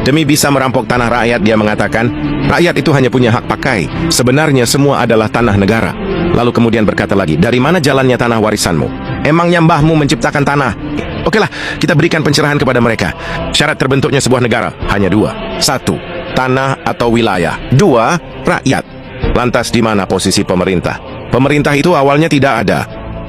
Demi bisa merampok tanah rakyat, dia mengatakan, rakyat itu hanya punya hak pakai. Sebenarnya semua adalah tanah negara. Lalu kemudian berkata lagi, dari mana jalannya tanah warisanmu? Emangnya mbahmu menciptakan tanah? Okelah, kita berikan pencerahan kepada mereka. Syarat terbentuknya sebuah negara hanya dua. Satu, tanah atau wilayah. Dua, rakyat. Lantas di mana posisi pemerintah? Pemerintah itu awalnya tidak ada.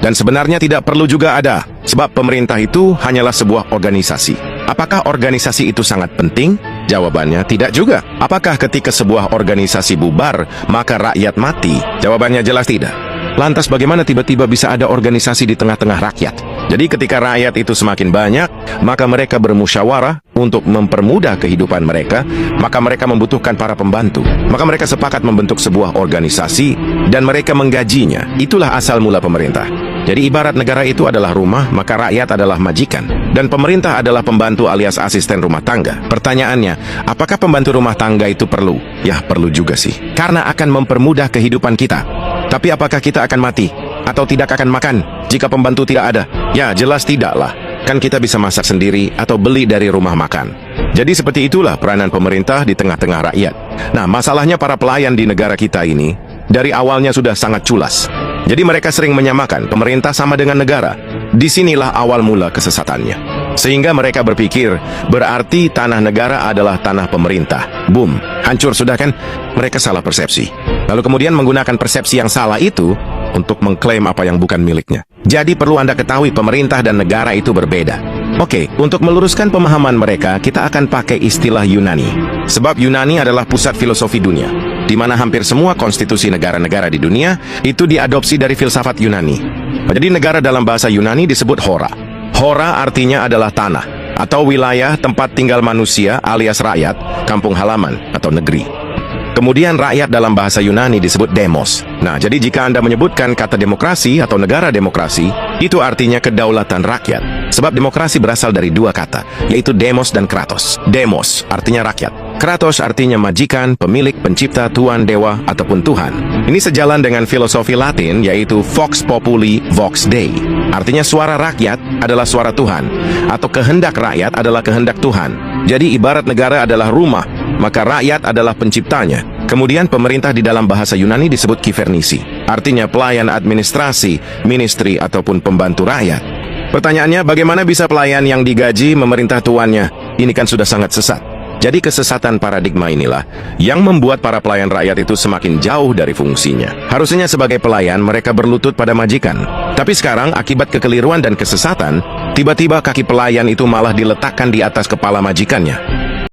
Dan sebenarnya tidak perlu juga ada. Sebab pemerintah itu hanyalah sebuah organisasi. Apakah organisasi itu sangat penting? Jawabannya tidak juga. Apakah ketika sebuah organisasi bubar, maka rakyat mati? Jawabannya jelas tidak. Lantas bagaimana tiba-tiba bisa ada organisasi di tengah-tengah rakyat? Jadi ketika rakyat itu semakin banyak, maka mereka bermusyawarah untuk mempermudah kehidupan mereka, maka mereka membutuhkan para pembantu. Maka mereka sepakat membentuk sebuah organisasi dan mereka menggajinya. Itulah asal mula pemerintah. Jadi ibarat negara itu adalah rumah, maka rakyat adalah majikan. Dan pemerintah adalah pembantu alias asisten rumah tangga. Pertanyaannya, apakah pembantu rumah tangga itu perlu? Ya, perlu juga sih. Karena akan mempermudah kehidupan kita. Tapi apakah kita akan mati? Atau tidak akan makan jika pembantu tidak ada? Ya, jelas tidaklah. Kan kita bisa masak sendiri atau beli dari rumah makan. Jadi seperti itulah peranan pemerintah di tengah-tengah rakyat. Nah, masalahnya para pelayan di negara kita ini dari awalnya sudah sangat culas. Jadi mereka sering menyamakan pemerintah sama dengan negara. Disinilah awal mula kesesatannya. Sehingga mereka berpikir, berarti tanah negara adalah tanah pemerintah. Boom, hancur sudah kan? Mereka salah persepsi. Lalu kemudian menggunakan persepsi yang salah itu untuk mengklaim apa yang bukan miliknya. Jadi perlu Anda ketahui pemerintah dan negara itu berbeda. Oke, untuk meluruskan pemahaman mereka, kita akan pakai istilah Yunani. Sebab Yunani adalah pusat filosofi dunia, di mana hampir semua konstitusi negara-negara di dunia itu diadopsi dari filsafat Yunani. Jadi negara dalam bahasa Yunani disebut hora. Hora artinya adalah tanah, atau wilayah tempat tinggal manusia alias rakyat, kampung halaman, atau negeri. Kemudian rakyat dalam bahasa Yunani disebut demos. Nah, jadi jika Anda menyebutkan kata demokrasi atau negara demokrasi, itu artinya kedaulatan rakyat. Sebab demokrasi berasal dari dua kata, yaitu demos dan kratos. Demos artinya rakyat. Kratos artinya majikan, pemilik, pencipta, tuan, dewa, ataupun Tuhan. Ini sejalan dengan filosofi Latin, yaitu Vox Populi, Vox Dei. Artinya suara rakyat adalah suara Tuhan, atau kehendak rakyat adalah kehendak Tuhan. Jadi ibarat negara adalah rumah, maka rakyat adalah penciptanya. Kemudian pemerintah di dalam bahasa Yunani disebut kivernisi. Artinya pelayan administrasi, ministry, ataupun pembantu rakyat. Pertanyaannya, bagaimana bisa pelayan yang digaji memerintah tuannya? Ini kan sudah sangat sesat. Jadi kesesatan paradigma inilah yang membuat para pelayan rakyat itu semakin jauh dari fungsinya. Harusnya sebagai pelayan mereka berlutut pada majikan. Tapi sekarang akibat kekeliruan dan kesesatan, tiba-tiba kaki pelayan itu malah diletakkan di atas kepala majikannya.